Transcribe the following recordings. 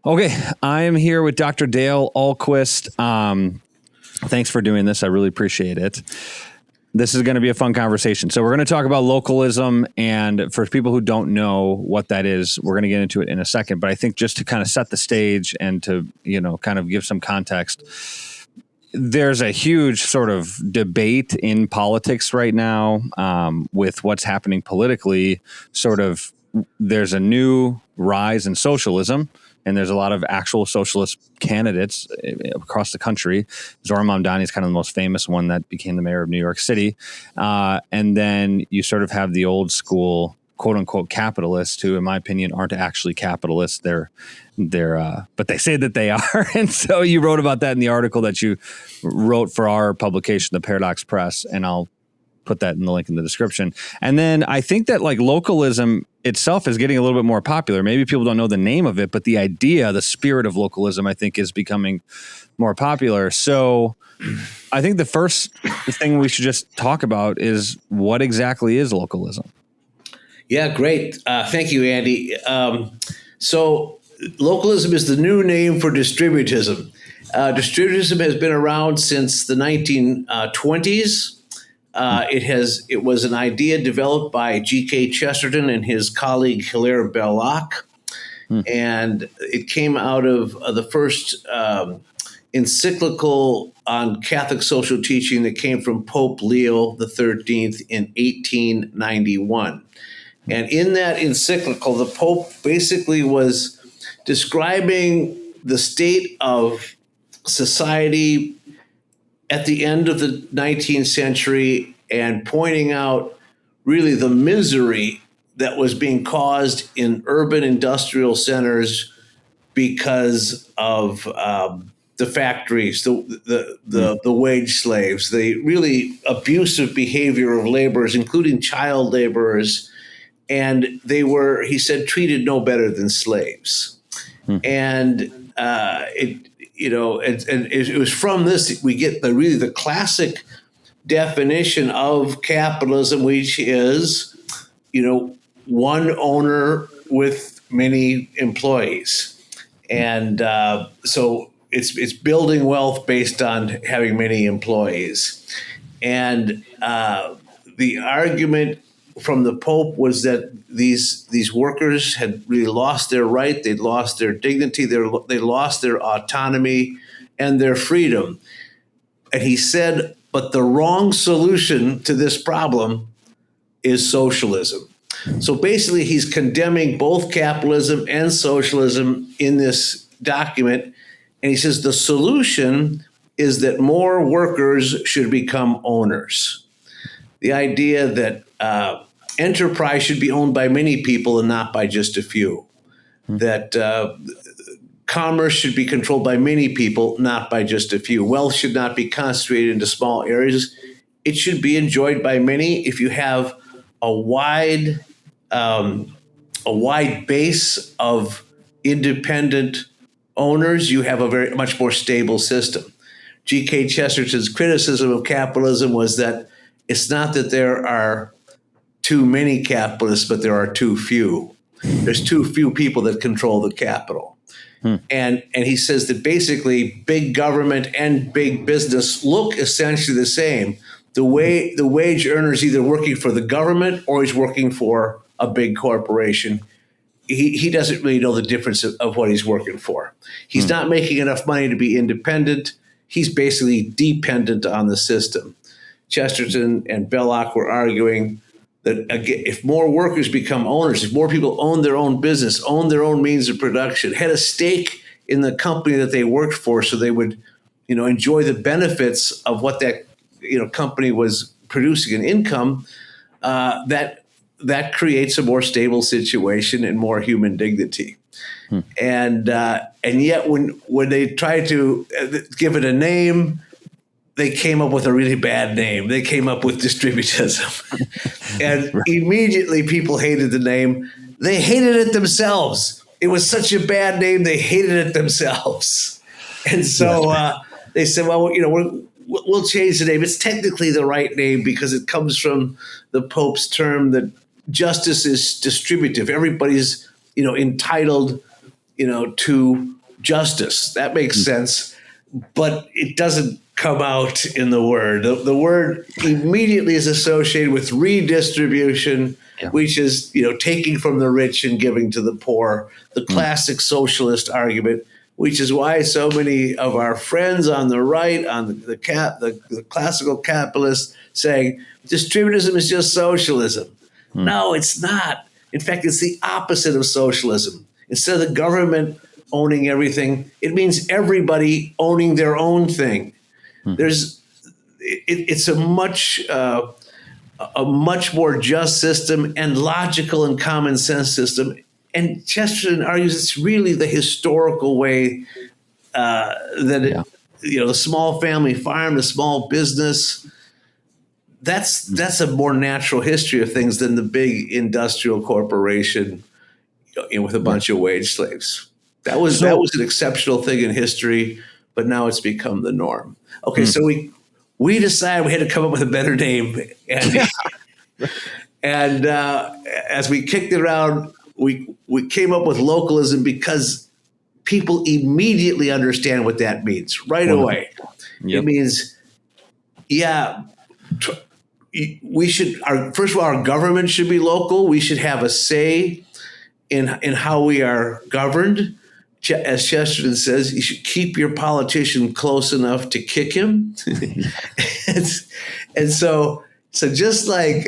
Okay, I am here with Dr. Dale Ahlquist. Thanks for doing this. I really appreciate it. This is going to be a fun conversation. So we're going to talk about localism, and for people who don't know what that is, we're going to get into it in a second. But I think just to kind of set the stage and to, kind of give some context, there's a huge sort of debate in politics right now with what's happening politically. There's a new rise in socialism, and there's a lot of actual socialist candidates across the country. Zohran Mamdani is kind of the most famous one that became the mayor of New York City. And then you sort of have the old school, quote unquote, capitalists who, in my opinion, aren't actually capitalists. But they say that they are. And so you wrote about that in the article that you wrote for our publication, The Paradox Press, and I'll put that in the link in the description. And then I think that like localism itself is getting a little bit more popular. Maybe people don't know the name of it, but the idea, the spirit of localism, I think is becoming more popular. So I think the first thing we should just talk about is what exactly is localism? Yeah, great. Thank you, Andy. So localism is the new name for distributism. Distributism has been around since the 1920s. It was an idea developed by G.K. Chesterton and his colleague Hilaire Belloc, and it came out of the first encyclical on Catholic social teaching that came from Pope Leo XIII in 1891. And in that encyclical, the Pope basically was describing the state of society at the end of the 19th century and pointing out really the misery that was being caused in urban industrial centers because of the factories, the wage slaves, the really abusive behavior of laborers, including child laborers. And they were, he said, treated no better than slaves. And it was from this we get the classic definition of capitalism, which is, one owner with many employees. And so it's building wealth based on having many employees. And the argument from the Pope was that these workers had really lost their right, they'd lost their dignity, they lost their autonomy and their freedom. And he said, but the wrong solution to this problem is socialism. So basically, he's condemning both capitalism and socialism in this document. And he says the solution is that more workers should become owners. The idea that enterprise should be owned by many people and not by just a few. That commerce should be controlled by many people, not by just a few. Wealth should not be concentrated into small areas. It should be enjoyed by many. If you have a wide base of independent owners, you have a very much more stable system. G.K. Chesterton's criticism of capitalism was that it's not that there are too many capitalists, but there are too few. There's too few people that control the capital. And he says that basically big government and big business look essentially the same. The wage earner is either working for the government or he's working for a big corporation. He doesn't really know the difference of what he's working for. He's not making enough money to be independent. He's basically dependent on the system. Chesterton and Belloc were arguing that again, if more workers become owners, if more people own their own business, own their own means of production, had a stake in the company that they worked for, so they would, enjoy the benefits of what that, company was producing in income, that creates a more stable situation and more human dignity. And yet when they tried to give it a name, they came up with a really bad name. They came up with distributism. And immediately people hated the name. They hated it themselves. It was such a bad name, they hated it themselves. And so they said, well, we'll change the name. It's technically the right name because it comes from the Pope's term that justice is distributive. Everybody's, entitled to justice. That makes sense, but it doesn't come out in the word. The word immediately is associated with redistribution, which is, taking from the rich and giving to the poor, the classic socialist argument, which is why so many of our friends on the right, on the classical capitalists, saying distributism is just socialism. No, it's not. In fact, it's the opposite of socialism. Instead of the government owning everything, it means everybody owning their own thing. It's a much more just system and logical and common sense system. And Chesterton argues it's really the historical way the small family farm, the small business. That's a more natural history of things than the big industrial corporation with a bunch of wage slaves. That was an exceptional thing in history, but now it's become the norm. Okay, so we decided we had to come up with a better name, and as we kicked it around, we came up with localism because people immediately understand what that means right away. It means, we should. First of all, our government should be local. We should have a say in how we are governed. As Chesterton says, you should keep your politician close enough to kick him. and so just like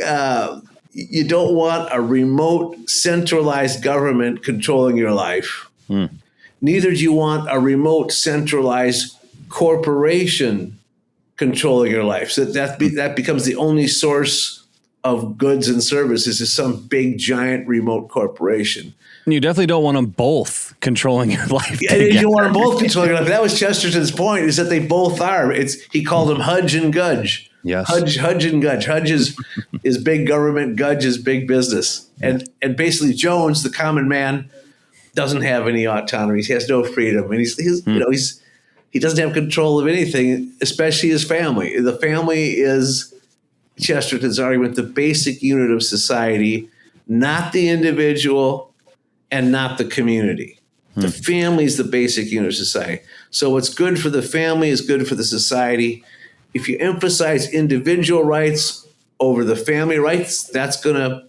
you don't want a remote, centralized government controlling your life, neither do you want a remote, centralized corporation controlling your life. So that becomes the only source of goods and services is some big, giant, remote corporation. You definitely don't want them both controlling your life. Yeah, you want them both controlling your life. That was Chesterton's point, is that they both are. He called them Hudge and Gudge. Yes. Hudge and Gudge. Hudge is big government, Gudge is big business. And basically Jones, the common man, doesn't have any autonomy. He has no freedom. And he doesn't have control of anything, especially his family. The family is, Chesterton's argument, the basic unit of society, not the individual and not the community. The family is the basic unit of society. So what's good for the family is good for the society. If you emphasize individual rights over the family rights, that's going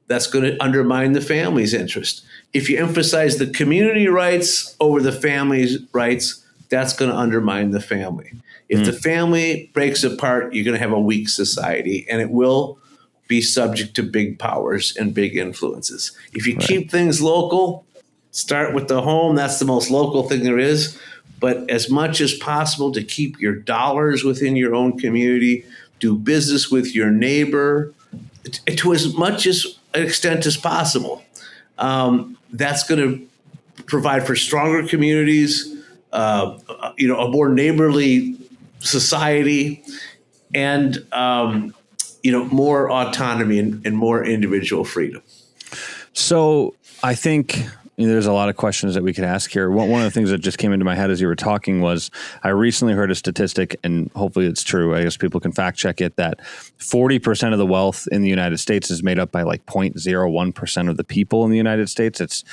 to undermine the family's interest. If you emphasize the community rights over the family's rights, that's going to undermine the family. If the family breaks apart, you're going to have a weak society, and it will be subject to big powers and big influences. If you keep things local, start with the home. That's the most local thing there is. But as much as possible to keep your dollars within your own community, do business with your neighbor to as much as an extent as possible. That's going to provide for stronger communities, a more neighborly society, and more autonomy and more individual freedom. So I think there's a lot of questions that we could ask here. One of the things that just came into my head as you were talking was I recently heard a statistic, and hopefully it's true. I guess people can fact check it, that 40% of the wealth in the United States is made up by like 0.01% of the people in the United States. It's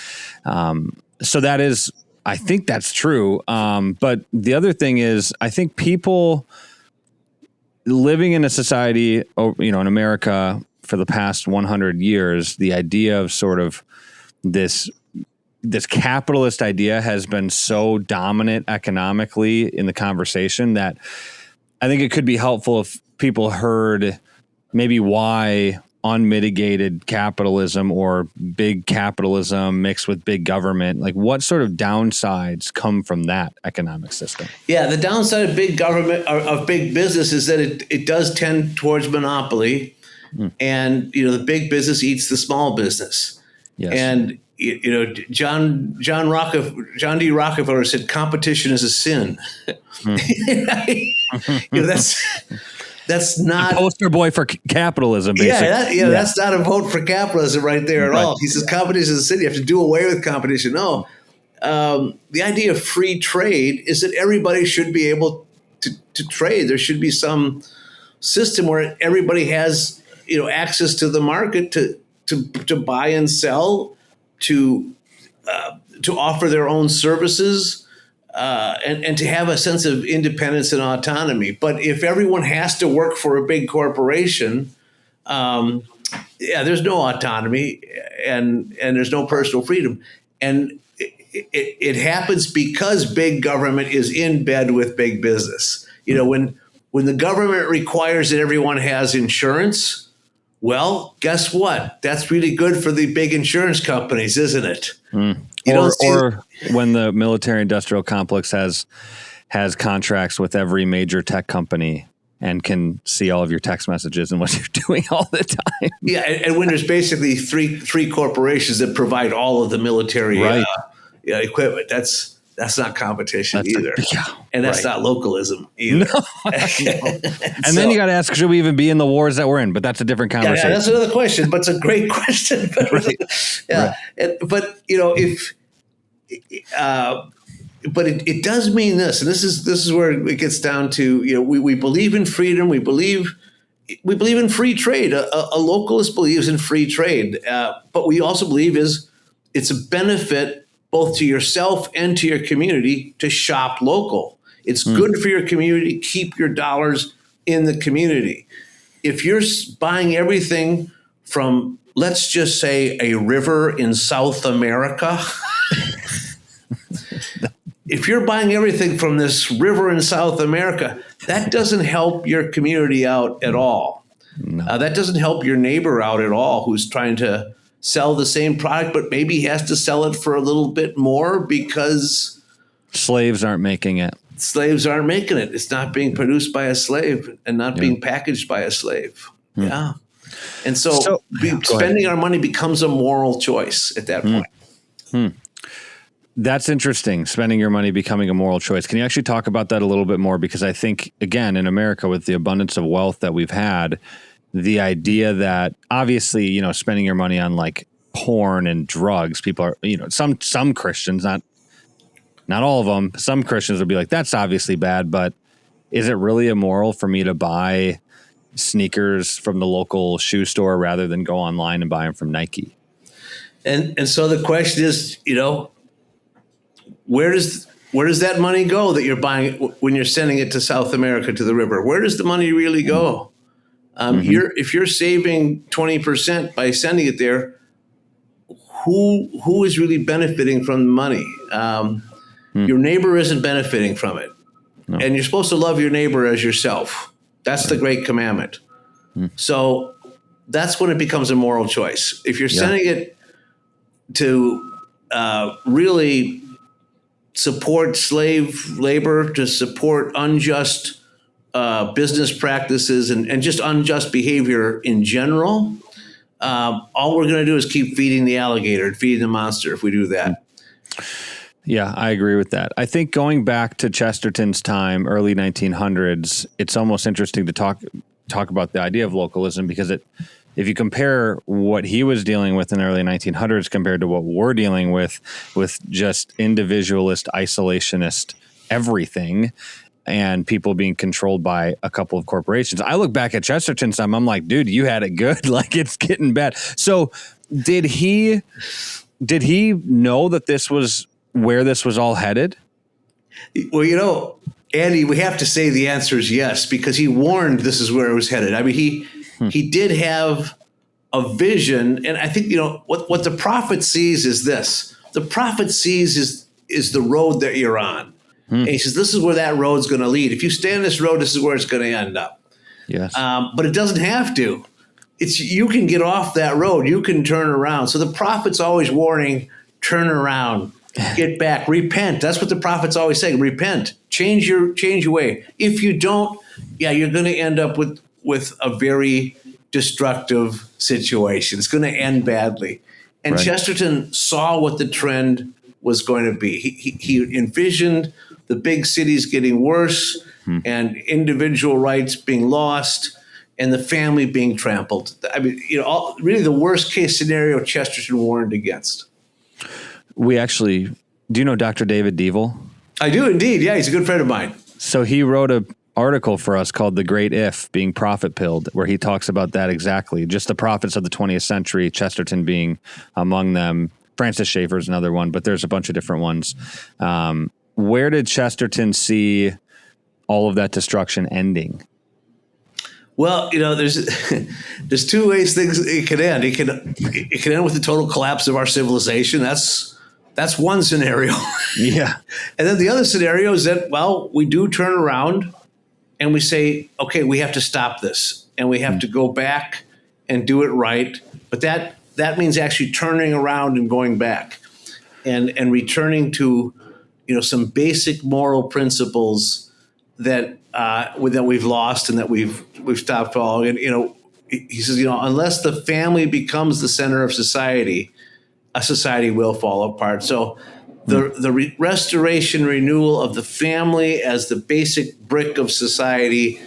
so that is, I think that's true. But the other thing is, I think people living in a society, in America for the past 100 years, the idea of sort of this capitalist idea has been so dominant economically in the conversation that I think it could be helpful if people heard maybe why unmitigated capitalism or big capitalism mixed with big government, like what sort of downsides come from that economic system? Yeah, the downside of big government, of big business, is that it does tend towards monopoly, and the big business eats the small business. Yes. And John D. Rockefeller said competition is a sin. That's not a poster boy for capitalism. Basically. That's not a vote for capitalism right there at all. He says competition is a sin. You have to do away with competition. No, the idea of free trade is that everybody should be able to trade. There should be some system where everybody has access to the market to buy and sell, to to offer their own services and to have a sense of independence and autonomy. But if everyone has to work for a big corporation, there's no autonomy and there's no personal freedom. And it happens because big government is in bed with big business. When the government requires that everyone has insurance, well, guess what? That's really good for the big insurance companies, isn't it? Or when the military-industrial complex has contracts with every major tech company and can see all of your text messages and what you're doing all the time. Yeah, and when there's basically three corporations that provide all of the military equipment, that's not competition either. And that's not localism either. No. And then you got to ask, should we even be in the wars that we're in? But that's a different conversation. Yeah, that's another question, but it's a great question. But it does mean this, and this is where it gets down to, we believe in freedom. We believe in free trade. A localist believes in free trade, but we also believe it's a benefit both to yourself and to your community to shop local. It's good for your community. Keep your dollars in the community. If you're buying everything from, let's just say, a river in South America, if you're buying everything from this river in South America, that doesn't help your community out at all. No. That doesn't help your neighbor out at all who's trying to sell the same product, but maybe he has to sell it for a little bit more because slaves aren't making it. Slaves aren't making it. It's not being produced by a slave and not being packaged by a slave. Yeah. And so spending our money becomes a moral choice at that point. That's interesting. Spending your money becoming a moral choice. Can you actually talk about that a little bit more? Because I think, again, in America, with the abundance of wealth that we've had, the idea that obviously, spending your money on like porn and drugs, people are, some Christians, not all of them, some Christians would be like, that's obviously bad, but is it really immoral for me to buy sneakers from the local shoe store rather than go online and buy them from Nike? And so the question is, where does that money go that you're buying when you're sending it to South America, to the river? Where does the money really go? If you're saving 20% by sending it there, who is really benefiting from the money? Your neighbor isn't benefiting from it. No. And you're supposed to love your neighbor as yourself. That's the great commandment. So that's when it becomes a moral choice. If you're sending it to really support slave labor, to support unjust business practices and just unjust behavior in general, all we're going to do is keep feeding the alligator and feeding the monster if we do that. Yeah, I agree with that. I think going back to Chesterton's time, early 1900s, it's almost interesting to talk about the idea of localism, because if you compare what he was dealing with in the early 1900s compared to what we're dealing with just individualist, isolationist everything, and people being controlled by a couple of corporations. I look back at Chesterton's time, I'm like, dude, you had it good. Like, it's getting bad. So did he know that this was where this was all headed? Well, Andy, we have to say the answer is yes, because he warned this is where it was headed. I mean, he did have a vision. And I think, what the prophet sees is this. The prophet sees is the road that you're on. And he says, this is where that road's going to lead. If you stay on this road, this is where it's going to end up. Yes. But it doesn't have to. You can get off that road. You can turn around. So the prophet's always warning, turn around, get back, repent. That's what the prophet's always saying. Repent, change your way. If you don't, you're going to end up with a very destructive situation. It's going to end badly. And right. Chesterton saw what the trend was going to be. He envisioned the big cities getting worse and individual rights being lost and the family being trampled. I mean, really the worst case scenario Chesterton warned against. Do you know Dr. David Devil? I do indeed. Yeah, he's a good friend of mine. So he wrote an article for us called The Great If, being profit pilled, where he talks about that exactly. Just the prophets of the 20th century, Chesterton being among them, Francis Schaeffer's another one, but there's a bunch of different ones. Where did Chesterton see all of that destruction ending? Well, there's two ways things it could end. It can end with the total collapse of our civilization. That's one scenario. Yeah. And then the other scenario is that, well, we do turn around and we say, okay, we have to stop this and we have to go back and do it right. But that means actually turning around and going back and returning to, some basic moral principles that we've lost and that we've stopped following. And, he says, unless the family becomes the center of society, a society will fall apart. So the restoration, renewal of the family as the basic brick of society,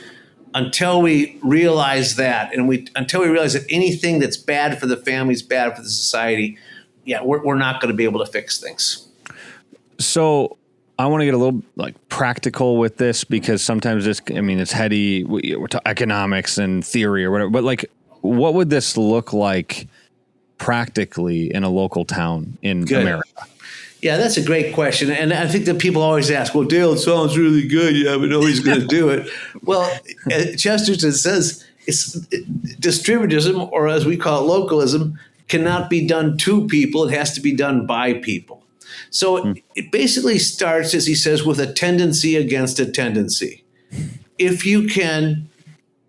until we realize that, and until we realize that anything that's bad for the family is bad for the society, we're not going to be able to fix things. So I want to get a little practical with this, because sometimes it's heady. We're talking economics and theory or whatever, but what would this look like practically in a local town in America? Yeah, that's a great question. And I think that people always ask, well, Dale, it sounds really good. Yeah, but nobody's going to do it. Well, Chesterton says distributism, or as we call it, localism, cannot be done to people. It has to be done by people. So it basically starts, as he says, with a tendency against a tendency. If you can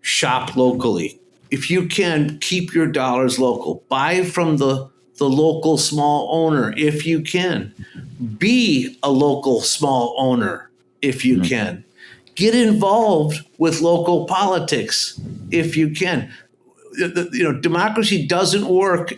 shop locally, if you can keep your dollars local, buy from the local small owner, if you can, be a local small owner, if you can, get involved with local politics, if you can. Democracy doesn't work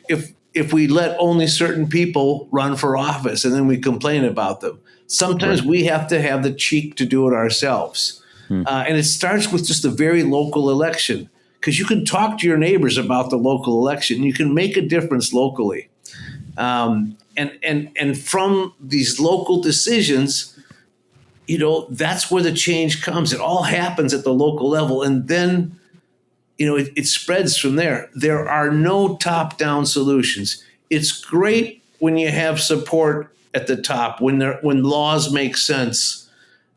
if we let only certain people run for office and then we complain about them. Sometimes we have to have the cheek to do it ourselves. And it starts with just a very local election, because you can talk to your neighbors about the local election. You can make a difference locally. And from these local decisions, that's where the change comes. It all happens at the local level. And then, it spreads from there. There are no top-down solutions. It's great when you have support at the top, when laws make sense,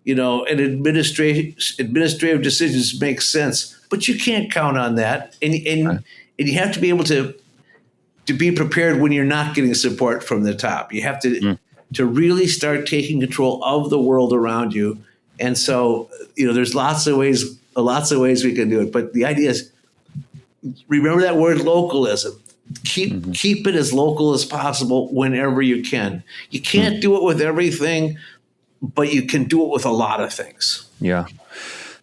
and administrative decisions make sense. But you can't count on that. And you have to be able to be prepared when you're not getting support from the top. You have to really start taking control of the world around you. And so, there's lots of ways we can do it. But the idea is, remember that word localism. Keep it as local as possible whenever you can. You can't do it with everything, but you can do it with a lot of things. Yeah.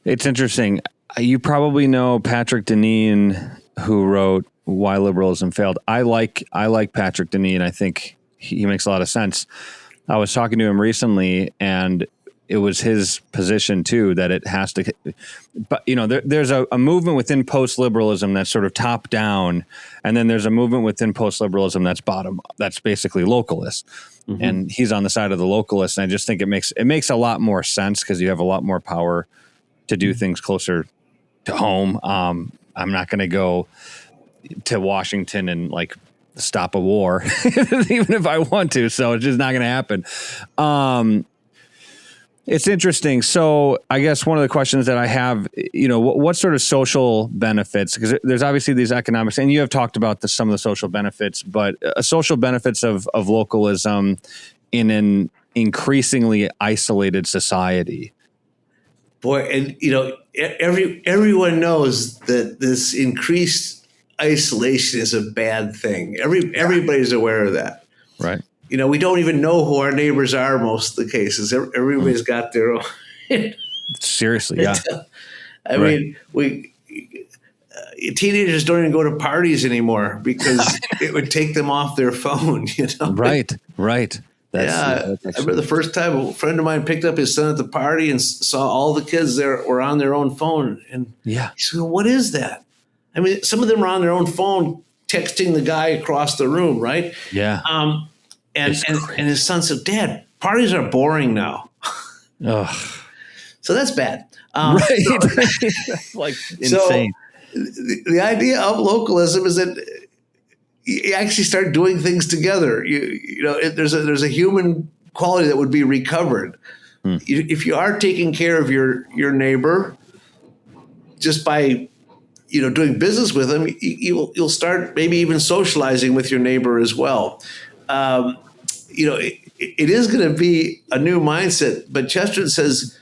It's interesting. You probably know Patrick Deneen, who wrote Why Liberalism Failed. I like Patrick Deneen. I think he makes a lot of sense. I was talking to him recently, and it was his position too that it has to. But there's a movement within post-liberalism that's sort of top down, and then there's a movement within post-liberalism that's bottom. That's basically localist, and he's on the side of the localist. And I just think it makes a lot more sense, because you have a lot more power to do things closer to home. I'm not going to go to Washington and stop a war, even if I want to. So it's just not going to happen. It's interesting. So I guess one of the questions that I have, what sort of social benefits, because there's obviously these economics, and you have talked about some of the social benefits, but social benefits of localism in an increasingly isolated society. Boy, and everyone knows that this increased isolation is a bad thing. Everybody's aware of that. Right. We don't even know who our neighbors are most of the cases. Everybody's got their own. Seriously, yeah. I mean, teenagers don't even go to parties anymore because it would take them off their phone. Right. I remember the first time a friend of mine picked up his son at the party and saw all the kids there were on their own phone. And he said, well, what is that? I mean, some of them are on their own phone texting the guy across the room, right? Yeah. And his son said, Dad, parties are boring now. Ugh. So that's bad. Right. That's insane. So the idea of localism is that, you actually start doing things together. There's a human quality that would be recovered. If you are taking care of your neighbor just by doing business with them, you'll start maybe even socializing with your neighbor as well. It is going to be a new mindset, but Chesterton says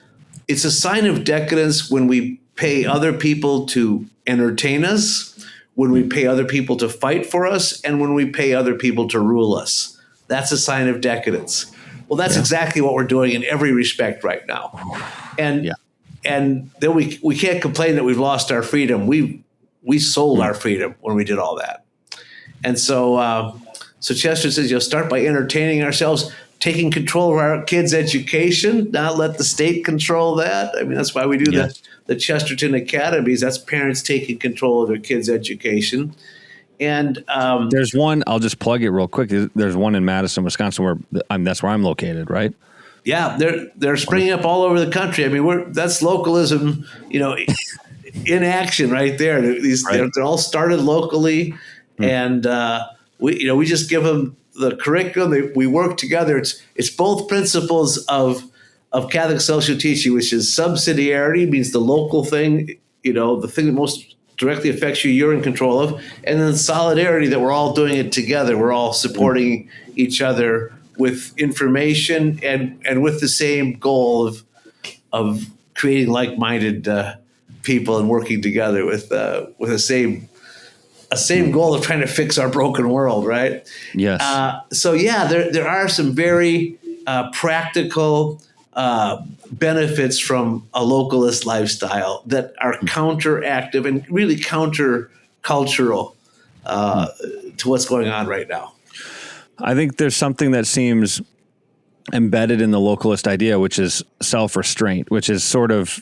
it's a sign of decadence when we pay other people to entertain us, when we pay other people to fight for us, and when we pay other people to rule us. That's a sign of decadence. Well, that's exactly what we're doing in every respect right now. And then we can't complain that we've lost our freedom. We sold our freedom when we did all that. And so Chesterton says, start by entertaining ourselves, taking control of our kids' education, not let the state control that. I mean, that's why we do the Chesterton Academies. That's parents taking control of their kids' education. And there's one, I'll just plug it real quick. There's one in Madison, Wisconsin, where that's where I'm located, right? Yeah, they're springing up all over the country. I mean, that's localism, in action right there. They're all started locally, and we just give them the curriculum. We work together. It's both principles of Catholic social teaching, which is subsidiarity, means the local thing, the thing that most directly affects you, you're in control of, and then solidarity, that we're all doing it together. We're all supporting each other with information and with the same goal of creating like-minded people and working together with a same goal of trying to fix our broken world, right? Yes. There are some very practical benefits from a localist lifestyle that are counteractive and really counter-cultural to what's going on right now. I think there's something that seems embedded in the localist idea, which is self-restraint, which is sort of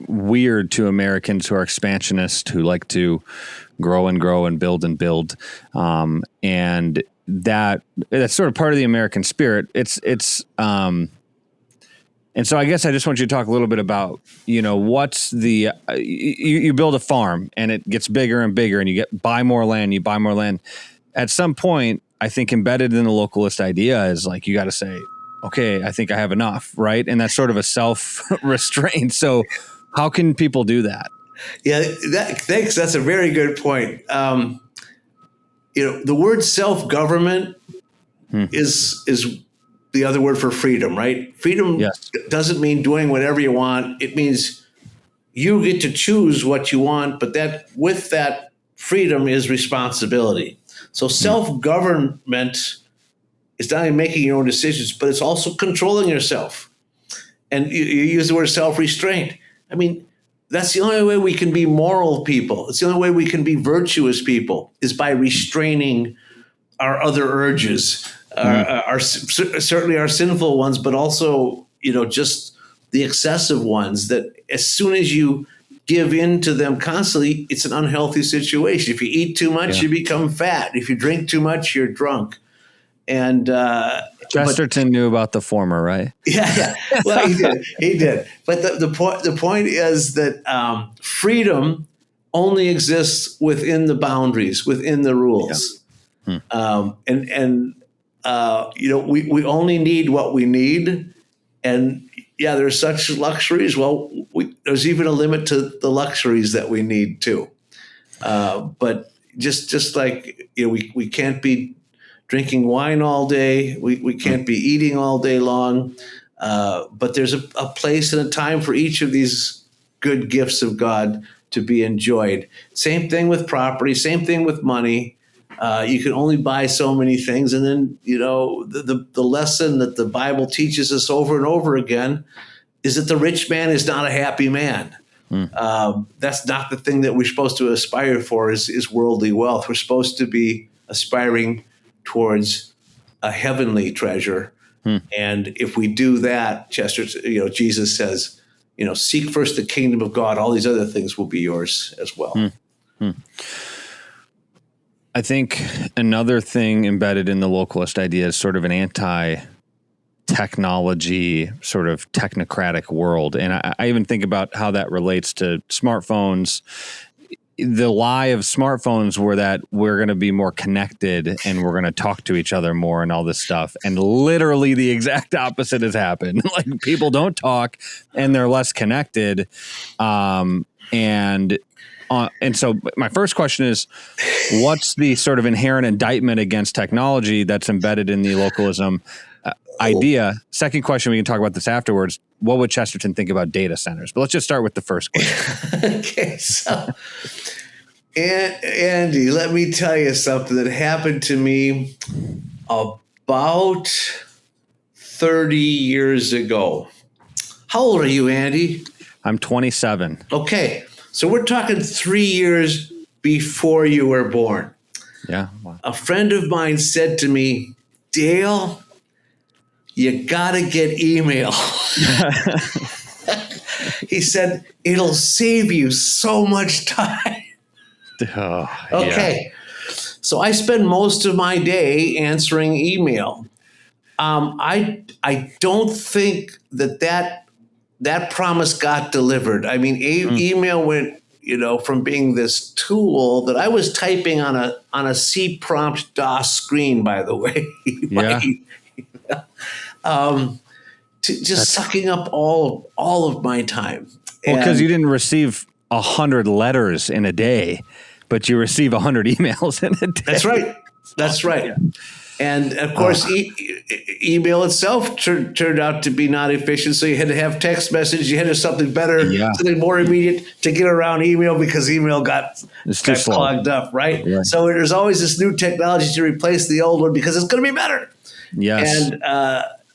weird to Americans who are expansionists, who like to grow and grow and build and build. And that's sort of part of the American spirit. And so I guess I just want you to talk a little bit about, what's the, you build a farm and it gets bigger and bigger and you buy more land. At some point, I think embedded in the localist idea is like, you got to say, okay, I think I have enough, right? And that's sort of a self-restraint. So how can people do that? Yeah, thanks. That's a very good point. The word self-government is the other word for freedom, right? Freedom doesn't mean doing whatever you want. It means you get to choose what you want, but with that freedom is responsibility. So self-government is not only making your own decisions, but it's also controlling yourself. And you use the word self-restraint. I mean, that's the only way we can be moral people. It's the only way we can be virtuous people, is by restraining our other urges, certainly our sinful ones, but also, just the excessive ones, that as soon as you give in to them constantly, it's an unhealthy situation. If you eat too much, you become fat. If you drink too much, you're drunk. And Chesterton knew about the former, right? Yeah. Well, he did. But the point is that freedom only exists within the boundaries, within the rules. We only need what we need. And there's such luxuries. Well, there's even a limit to the luxuries that we need too. But just like we can't be drinking wine all day, we can't be eating all day long. But there's a place and a time for each of these good gifts of God to be enjoyed. Same thing with property. Same thing with money. You can only buy so many things. And then, the lesson that the Bible teaches us over and over again is that the rich man is not a happy man. That's not the thing that we're supposed to aspire for is worldly wealth. We're supposed to be aspiring towards a heavenly treasure. And if we do that, Jesus says, seek first the kingdom of God. All these other things will be yours as well. I think another thing embedded in the localist idea is sort of an anti-technology, sort of technocratic world. And I even think about how that relates to smartphones. the lie of smartphones were that we're going to be more connected and we're going to talk to each other more and all this stuff. And literally the exact opposite has happened. Like people don't talk and they're less connected. And so my first question is, what's the sort of inherent indictment against technology that's embedded in the localism idea? Second question, we can talk about this afterwards. What would Chesterton think about data centers? But let's just start with the first question. Okay, so Andy, let me tell you something that happened to me about 30 years ago. How old are you, Andy? I'm 27. Okay, so we're talking 3 years before you were born. Yeah. Wow. A friend of mine said to me, Dale, you gotta get email. He said, it'll save you so much time. Oh, okay. Yeah. So I spend most of my day answering email. I don't think that promise got delivered. I mean, email went, from being this tool that I was typing on a C prompt DOS screen, by the way. Yeah. Just sucking up all of my time. Well, because you didn't receive 100 letters in a day, but you receive 100 emails in a day. That's right. That's right. Yeah. And of course, email itself turned out to be not efficient. So you had to have text message. You had to have something better, something more immediate to get around email because email got clogged up, right? So there's always this new technology to replace the old one because it's going to be better. Yes.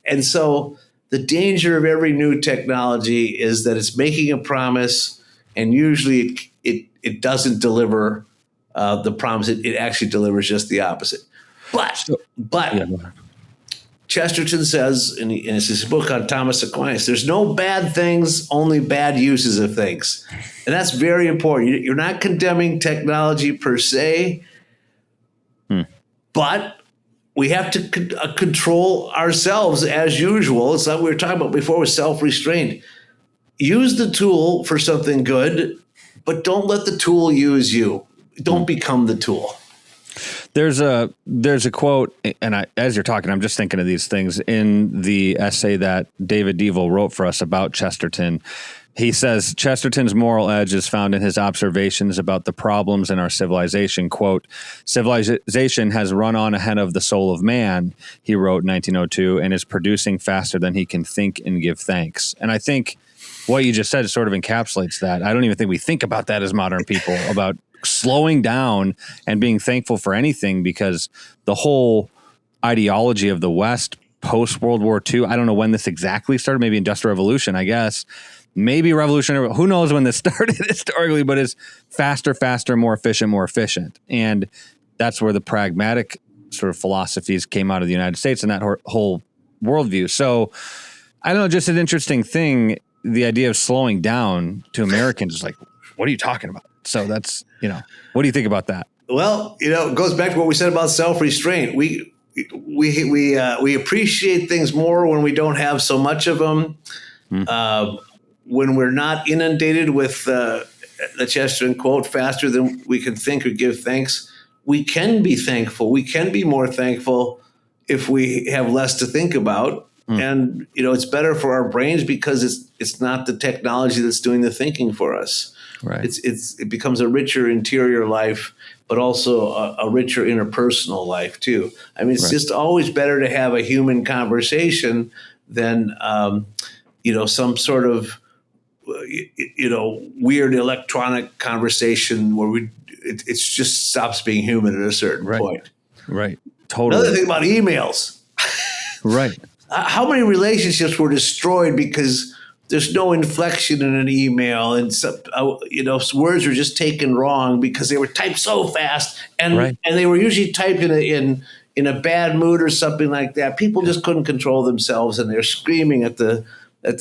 And so the danger of every new technology is that it's making a promise, and usually it doesn't deliver the promise. It actually delivers just the opposite. But Chesterton says in his book on Thomas Aquinas, there's no bad things, only bad uses of things. And that's very important. You're not condemning technology per se, but we have to control ourselves as usual. It's like we were talking about before with self-restraint. Use the tool for something good, but don't let the tool use you. Don't become the tool. There's a quote, and as you're talking, I'm just thinking of these things in the essay that David Deville wrote for us about Chesterton. He says, Chesterton's moral edge is found in his observations about the problems in our civilization. Quote, civilization has run on ahead of the soul of man, he wrote in 1902, and is producing faster than he can think and give thanks. And I think what you just said sort of encapsulates that. I don't even think we think about that as modern people, about slowing down and being thankful for anything, because the whole ideology of the West post-World War II, I don't know when this exactly started, maybe Industrial Revolution, I guess, maybe Revolutionary, who knows when this started historically, but it's faster, more efficient. And that's where the pragmatic sort of philosophies came out of the United States and that whole worldview. So I don't know, just an interesting thing, the idea of slowing down to Americans is like, what are you talking about? So that's, what do you think about that? Well, it goes back to what we said about self-restraint. We appreciate things more when we don't have so much of them. When we're not inundated with the Chesterton quote, faster than we can think or give thanks, we can be thankful. We can be more thankful if we have less to think about. And, it's better for our brains because it's not the technology that's doing the thinking for us. Right. It becomes a richer interior life, but also a richer interpersonal life too. I mean, it's just always better to have a human conversation than, some sort of, weird electronic conversation where it just stops being human at a certain point. Right. Totally. Another thing about emails. Right. How many relationships were destroyed because there's no inflection in an email, and words were just taken wrong because they were typed so fast, and they were usually typed in a bad mood or something like that. People just couldn't control themselves, and they're screaming at the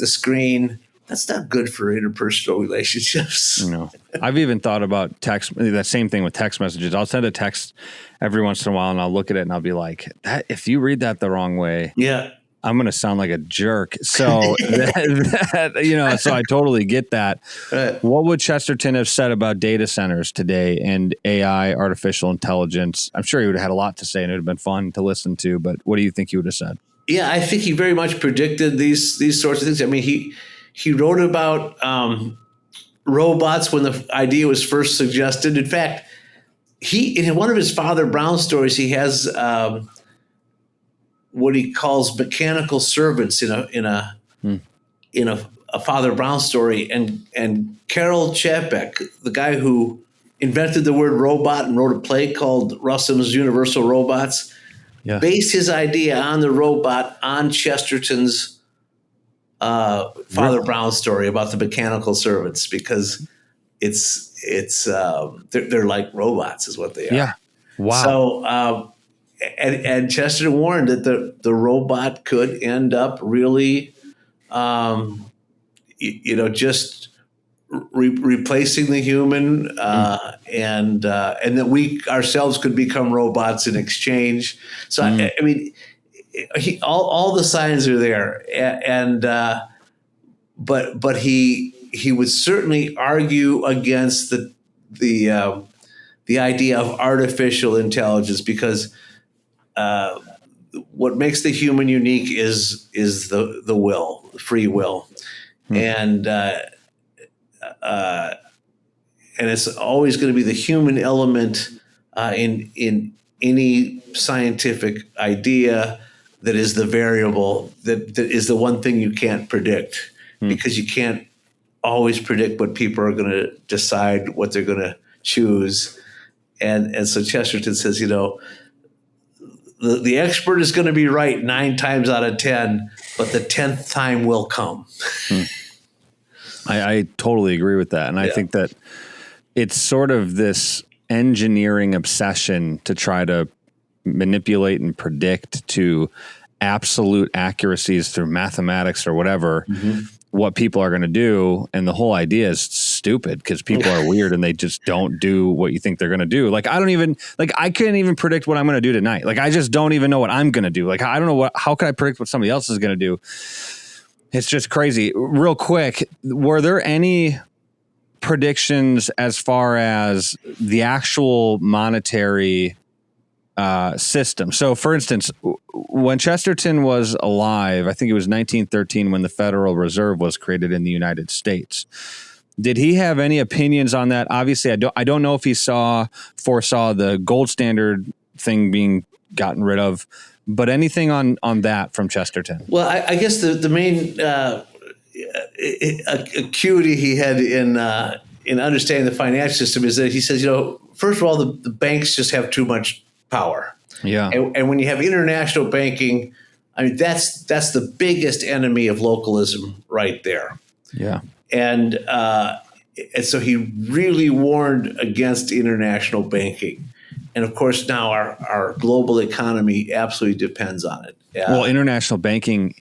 screen. That's not good for interpersonal relationships. No, I've even thought about text. That same thing with text messages. I'll send a text every once in a while, and I'll look at it, and I'll be like, "That if you read that the wrong way, I'm going to sound like a jerk. So so I totally get that. What would Chesterton have said about data centers today and AI, artificial intelligence? I'm sure he would have had a lot to say and it would have been fun to listen to, but what do you think he would have said? Yeah, I think he very much predicted these sorts of things. I mean, he wrote about robots when the idea was first suggested. In fact, in one of his Father Brown stories, he has what he calls mechanical servants in a Father Brown story, and Karel Čapek, the guy who invented the word robot and wrote a play called Russell's Universal Robots, based his idea on the robot on Chesterton's Father Brown story about the mechanical servants, because they're like robots is what they are. Yeah. Wow. So and Chesterton warned that the robot could end up really just replacing the human, and that we ourselves could become robots in exchange. So I mean, all the signs are there, but he would certainly argue against the idea of artificial intelligence, because what makes the human unique is the will, the free will, and it's always going to be the human element in any scientific idea that is the variable, that is the one thing you can't predict, because you can't always predict what people are going to decide, what they're going to choose. And so Chesterton says, the expert is going to be right 9 times out of 10, but the 10th time will come. I totally agree with that. And I think that it's sort of this engineering obsession to try to manipulate and predict to absolute accuracies through mathematics or whatever, what people are going to do. And the whole idea is stupid, because people are weird and they just don't do what you think they're going to do. Like, I couldn't even predict what I'm going to do tonight. Like, I just don't even know what I'm going to do. Like, I don't know how can I predict what somebody else is going to do? It's just crazy. Real quick, were there any predictions as far as the actual monetary system? So, for instance, when Chesterton was alive, I think it was 1913 when the Federal Reserve was created in the United States. Did he have any opinions on that? Obviously, I don't know if he foresaw the gold standard thing being gotten rid of, but anything on that from Chesterton? Well, I guess the main acuity he had in understanding the financial system is that he says, first of all, the banks just have too much power. Yeah. And when you have international banking, I mean, that's the biggest enemy of localism right there. Yeah. And so he really warned against international banking. And of course, now our global economy absolutely depends on it. Well, international banking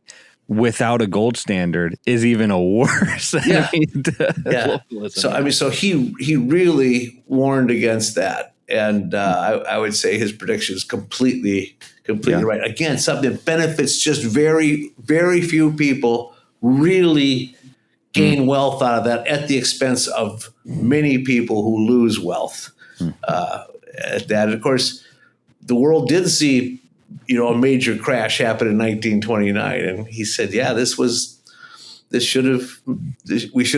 without a gold standard is even a worse enemy to localism. So he really warned against that. And I would say his prediction is completely right. Again, something that benefits just very, very few people, really gain wealth out of that at the expense of many people who lose wealth. That, of course, the world did see, a major crash happen in 1929, and he said, we should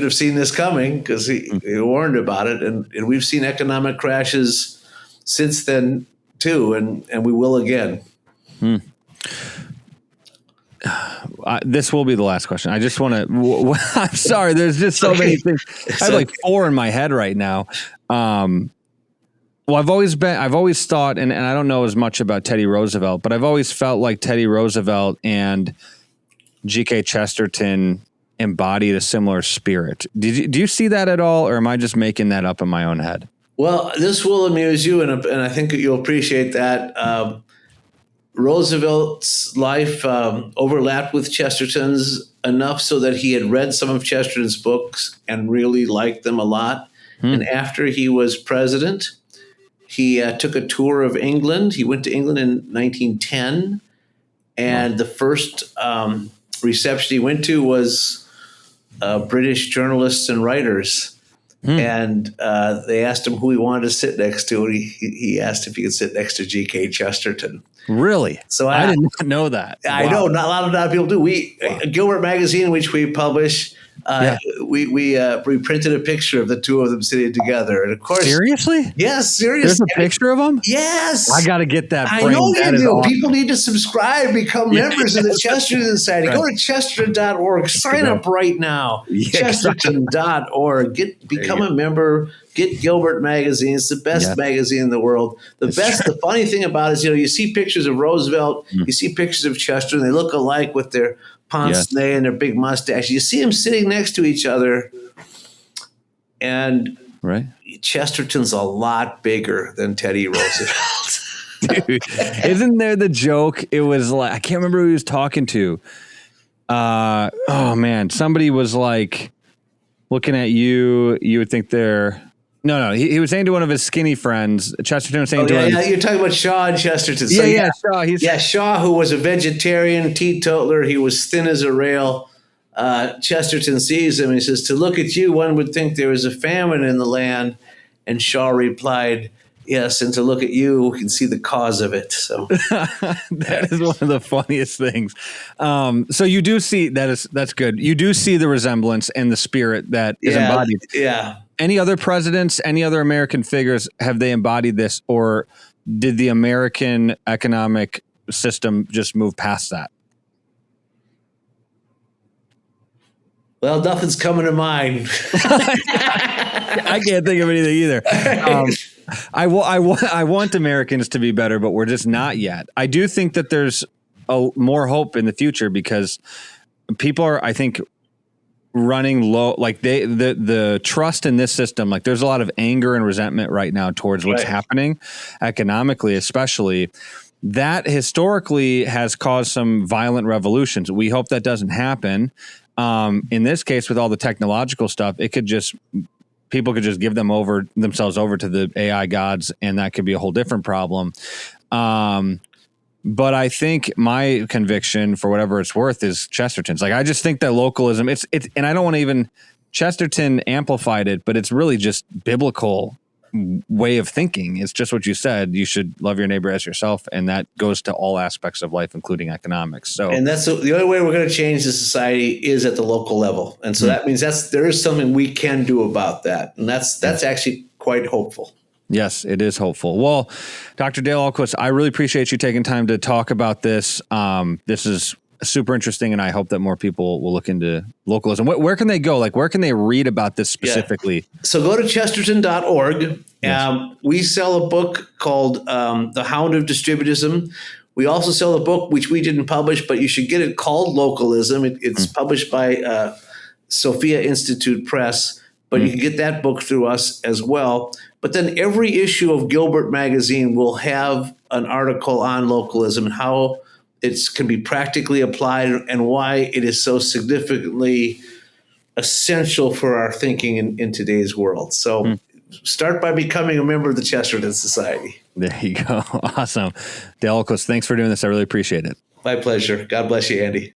have seen this coming, because he warned about it, and we've seen economic crashes since then too, and we will again. This will be the last question. I just want to. I'm sorry. There's just so many things. I have like 4 in my head right now. Well, I've always thought, and I don't know as much about Teddy Roosevelt, but I've always felt like Teddy Roosevelt and G.K. Chesterton embodied a similar spirit. Do you see that at all, or am I just making that up in my own head? Well, this will amuse you, and I think you'll appreciate that. Roosevelt's life overlapped with Chesterton's enough so that he had read some of Chesterton's books and really liked them a lot. And after he was president, he took a tour of England. He went to England in 1910 And the first reception he went to was British journalists and writers. And they asked him who he wanted to sit next to, and he asked if he could sit next to G.K. Chesterton. Really? So I did not know that. I know not a lot of people do. Gilbert magazine, which we publish, we printed a picture of the two of them sitting together, and of course, seriously, yes, seriously, there's a picture of them. Yes, I got to get that. I framed. know that you do. awesome. People need to subscribe, become members of the Chesterton Society. Right. Go to chesterton.org. Sign up right now. Chesterton.org. Become a member. Get Gilbert magazine. It's the best magazine in the world. The funny thing about it is, you see pictures of Roosevelt, you see pictures of Chesterton. They look alike with their pince-nez and their big mustache. You see them sitting next to each other, and Chesterton's a lot bigger than Teddy Roosevelt. Dude, isn't there the joke? It was like, I can't remember who he was talking to. Oh man, somebody was like, looking at you, you would think they're. No. He was saying to one of his skinny friends, Chesterton was saying to him. Yeah, you're talking about Shaw and Chesterton. So Shaw. Shaw, who was a vegetarian, teetotaler. He was thin as a rail. Chesterton sees him and he says, "To look at you, one would think there is a famine in the land." And Shaw replied, "Yes, and to look at you, we can see the cause of it." So that is one of the funniest things. So you do see that's good. You do see the resemblance and the spirit that is embodied. Yeah. Any other presidents, any other American figures, have they embodied this, or did the American economic system just move past that? Well, nothing's coming to mind. I can't think of anything either. I want Americans to be better, but we're just not yet. I do think that there's more hope in the future because people are, I think, running low. Like the trust in this system, like there's a lot of anger and resentment right now towards what's happening economically, especially. That historically has caused some violent revolutions. We hope that doesn't happen. In this case, with all the technological stuff, people could just give themselves over to the AI gods, and that could be a whole different problem. But I think my conviction, for whatever it's worth, is Chesterton's. Like, I just think that localism, it's, and I don't want to even, Chesterton amplified it, but it's really just biblical way of thinking. It's just what you said. You should love your neighbor as yourself. And that goes to all aspects of life, including economics. So, and that's the only way we're going to change the society is at the local level. And so that means there is something we can do about that. And that's actually quite hopeful. Yes, it is hopeful. Well, Dr. Dale Ahlquist, I really appreciate you taking time to talk about this. This is super interesting, and I hope that more people will look into localism. Where can they go? Like, where can they read about this specifically? Yeah. So go to chesterton.org. Yes. We sell a book called The Hound of Distributism. We also sell a book, which we didn't publish, but you should get it, called Localism. It's published by Sophia Institute Press, but you can get that book through us as well. But then every issue of Gilbert magazine will have an article on localism and how it can be practically applied and why it is so significantly essential for our thinking in today's world. So start by becoming a member of the Chesterton Society. There you go. Awesome. Dale Ahlquist, thanks for doing this. I really appreciate it. My pleasure. God bless you, Andy.